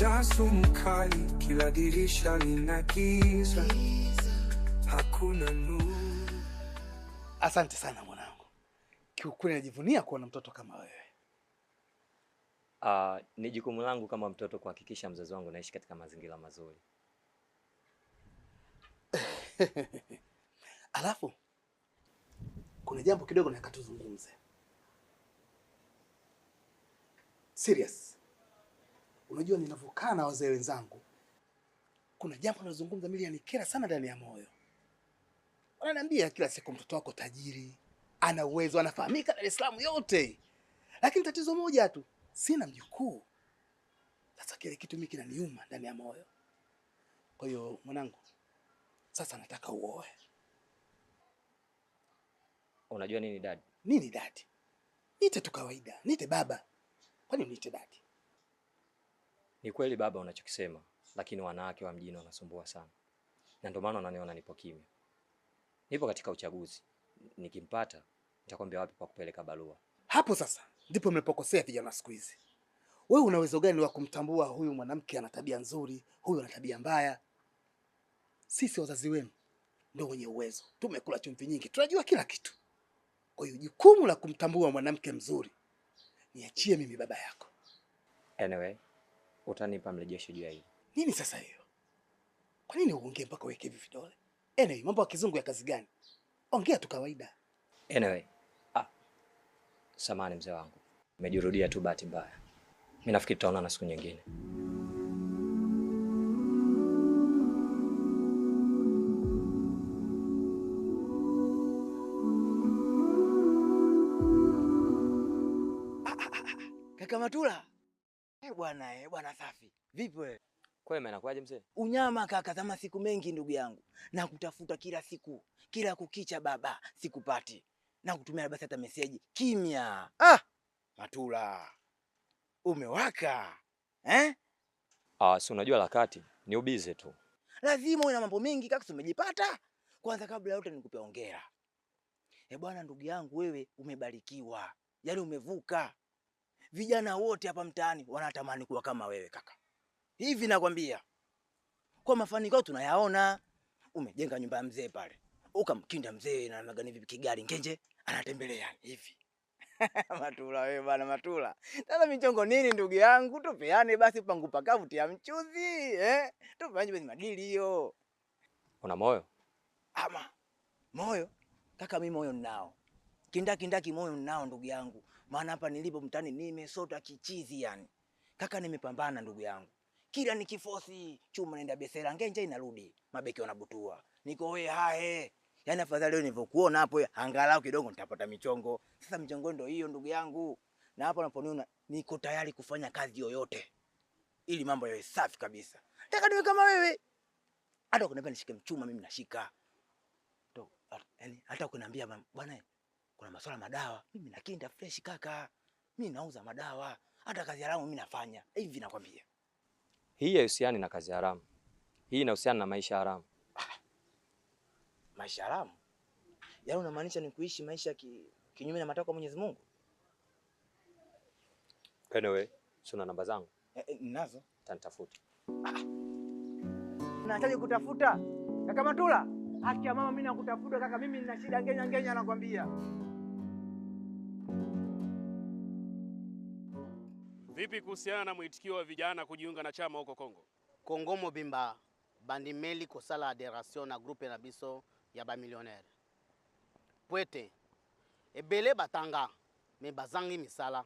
umejaa sumu kali, kila dirisha lina giza, hakuna nuru. Asante sana mwanangu, kiukweli najivunia kuwa na mtoto kama wewe. Ni jukumu langu kama mtoto kuhakikisha mzazi wangu naishi katika mazingira mazuri. Alafu kuna jambo kidogo nataka tuzungumze. Serious. Unajua ninavyokaa na wazee wenzangu, kuna jambo nazungumza mimi yanikera sana ndani ya moyo. Wananiambia kila siku mtoto wako tajiri, ana uwezo, anafahamika Dar es Salaam yote. Lakini tatizo moja tu, sina mjukuu. Sasa kile kitu mimi kinaniuma ndani ya moyo. Kwa hiyo mwanangu, sasa nataka uoe. Unajua nini dad? Nini dad? Niite tu kawaida, niite baba. Kwani niite dad? Ni kweli baba unachokisema, lakini wanawake wa mjini wanasumbua sana. Na ndio maana wananiona nipo kimya. Nipo katika uchaguzi. Nikimpata, nitakwambia wapi pa kupeleka barua. Hapo sasa ndipo mnapokosea vijana siku hizi. Wewe una uwezo gani wa kumtambua huyu mwanamke ana tabia nzuri, huyu ana tabia mbaya? Sisi wazazi wenu ndio wenye uwezo. Tumekula chumvi nyingi, tunajua kila kitu. Kwa hiyo jukumu la kumtambua mwanamke mzuri niachie mimi baba yako. Anyway, utanipa mrejesho juu ya hili. Nini sasa hiyo? Kwa nini uongee mpaka uweke hivi vidole? Anyway, mambo ya kizungu ya kazi gani? Ongea tu kawaida. Anyway, samahani mzee wangu. Nimejirudia tu bahati mbaya. Mimi nafikiri tutaonana siku nyingine. Kaka Matula. Bwana safi. Vipi wewe? Kwema, inakuaje mzee? Unyama kaka, kama siku mengi ndugu yangu. Na kutafuta kila siku, kila kukicha baba, sikupati. Na kutumia basi hata message kimya. Matula. Umewaka. Si unajua lakati ni ubize tu. Lazima una mambo mengi kaka, umejipata. Kwanza kabla yote nikupe hongera. Bwana ndugu yangu, wewe umebarikiwa. Yaani umevuka. Vijana wote hapa mtaani wanatamani kuwa kama wewe kaka. Hivi nakwambia. Kwa mafanikio tunayaona. Umejenga nyumba ya mzee pale. Ukamkinda mzee na magani vipi kigari ngenje anatembelea hivi. Matula wewe bwana Matula. Sasa michongo nini ndugu yangu? Tupeane basi pangu pakavu tia mchuzi, Tupeane basi madili hiyo. Una moyo? Ama moyo? Kaka mimi moyo ninao. Kindaki moyo ninao ndugu yangu. Maana hapa nilipo mtani nimesota kichizi yani. Kaka nimepambana ndugu yangu. Kila nikifosi chuma naenda besera ngenje inarudi. Mabeki wanabutua. Niko wewe hae. Yaani afadhali leo nilivyokuona hapo angalau kidogo nitapata michongo. Sasa michongo ndio hiyo ndugu yangu. Na hapo unaponiona niko tayari kufanya kazi yoyote. Ili mambo yawe safi kabisa. Nataka niwe kama wewe. Hata ukiniambia nishike mchuma mimi nashika. Yaani hata ukiniambia bwana kuna masuala madawa, mimi nakinda fresh kaka. Mimi nauza madawa. Hata kazi haramu mimi nafanya. Hivi nakwambia. Hii haihusiani na kazi haramu. Hii inahusiana na maisha haramu. Maisha haramu? Yaani unamaanisha ni kuishi maisha kinyume na matakwa ya Mwenyezi Mungu? Anyway, sina namba zangu. Ninazo. Tanitafuta. Unahitaji kutafuta? Kaka Matula, haki ya mama mimi nakutafuta kaka, mimi nina shida ngenya nakwambia. Vipi kuhusiana na mwitikio wa vijana kujiunga na chama huko Kongo? Kongo mobimba bandimeli kosala adhération na groupe na biso ya ba millionnaire. Poete ebele batanga me bazangi misala.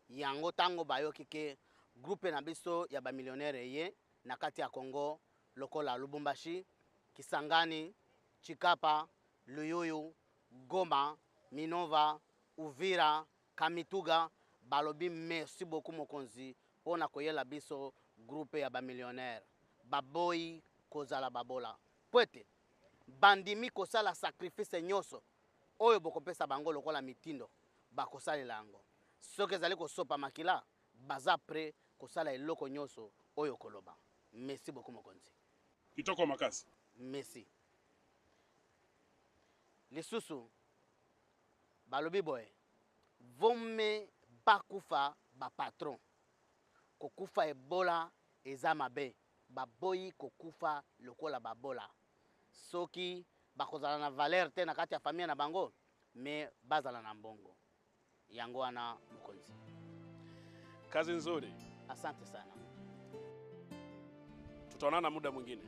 Yango tango bayoki ke groupe na biso ya ba millionnaire ye na kati ya Kongo lokola Lubumbashi, Kisangani, Chikapa, Luyuyu, Goma, Minova, Uvira, Kamituga. Balobi merci beaucoup mokonzi pona koyela biso groupe ya ba millionnaire baboy kozala babola poete bandimi kosala sacrifice nyoso oyo bokopesa bango lokola mitindo bakosalela yango soki ezali kosopa makila baza prêt kosala eloko nyoso oyo koloba. Merci beaucoup mokonzi. Kitoko makasi. Merci. Lisusu balobi boy vome bakufa ba patron kokufa ebola eza mabe baboyi kokufa lokola babola soki bakozala na valeur te na kati ya famille na bango me bazala na mbongo yango wana mokonzi. Kazi nzuri. Asante sana. Tutaonana muda mwingine.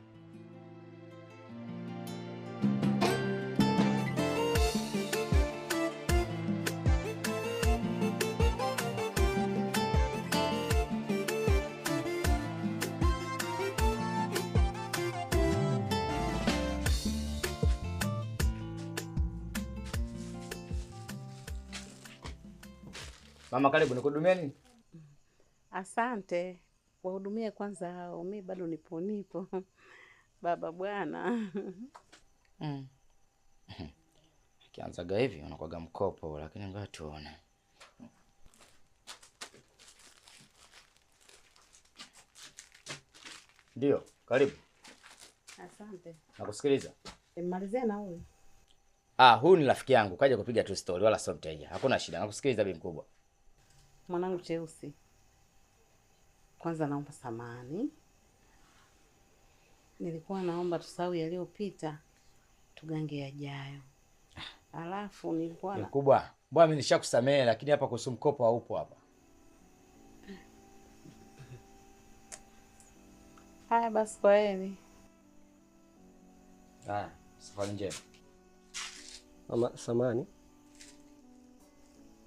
Mama karibu nikuhudumia nini? Asante. Wahudumie kwanza hao. Mimi bado nipo. Baba bwana. Kianzaga hivi unakuwaga mkopo lakini ngoja tuone. Ndio, karibu. Asante. Nakusikiliza. Nimalizie na huyu. Huyu ni rafiki yangu, kaja kupiga tu story wala sio mteja. Hakuna shida. Nakusikiliza bi mkubwa. Mwanangu Cheusi. Kwanza naomba samahani. Nilikuwa naomba tusahau yaliyopita, tugange yajayo. Alafu nilikuwa na mkubwa, mbona mimi nishakusamehe lakini hapa kuhusu mkopo haupo hapa. Haya basi kwa heri. Safari njema. Mama, samahani.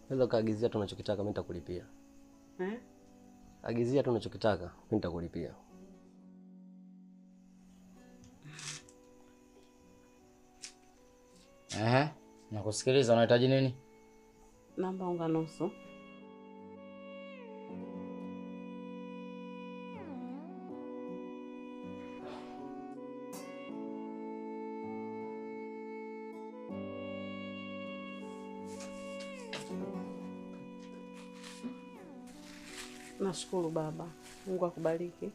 Unaweza kaagizia tunachokitaka mimi nitakulipia. Agizia tunachokitaka mimi nitakulipia. Nakusikiliza, unahitaji nini? Naomba unga nusu. Nashukuru baba. Mungu akubariki.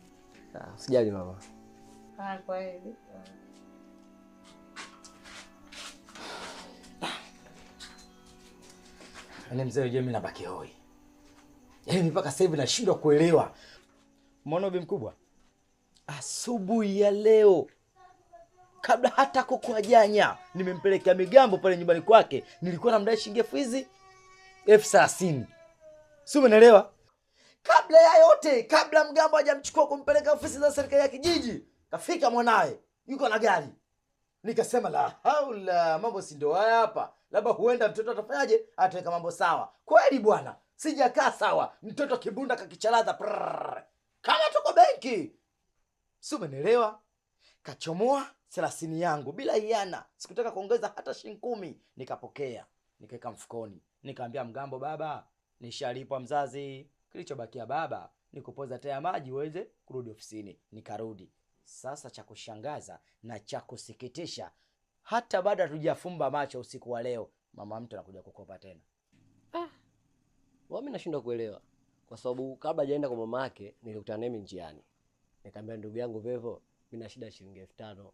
Usijali mama. Kwa heri. Yaani mzee wewe mimi nabaki hoi. Yaani mpaka sasa hivi nashindwa kuelewa. Mbona bi mkubwa? Asubuhi ya leo kabla hata kuku janya nimempelekea migambo pale nyumbani kwake, nilikuwa namdai shilingi elfu 30. Si umeelewa? Kabla ya yote, kabla mgambo hajamchukua kumpeleka ofisi za serikali ya kijiji, kafika mwanae, yuko na gari. Nikasema la haula, mambo si ndio haya hapa. Labda huenda mtoto atafanyaje? Ataweka mambo sawa. Kweli bwana, sijakaa sawa. Mtoto kibunda kakichalaza. Kama tuko benki. Si umeelewa? Kachomoa 30 yangu bila hiana. Sikutaka kuongeza hata shilingi 10. Nikapokea, nikaweka mfukoni. Nikamwambia mgambo, baba, nishalipwa mzazi. Kilichobakia baba ni kupoza taa maji uweze kurudi ofisini. Nikarudi. Sasa cha kushangaza na cha kusikitisha, hata baada hatujafumba macho usiku wa leo, mama mtu anakuja kukopa tena. Mimi nashindwa kuelewa. Kwa sababu kabla hajaenda kwa mama yake nilikutana naye njiani. Nikamwambia ndugu yangu Vevo, mimi na shida shilingi 5000.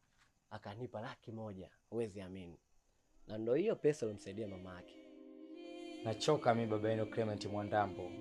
Akanipa 100,000. Huwezi amini. Na ndio hiyo pesa ilomsaidia mama yake. Nachoka mimi baba yenu Clement Mwandambo.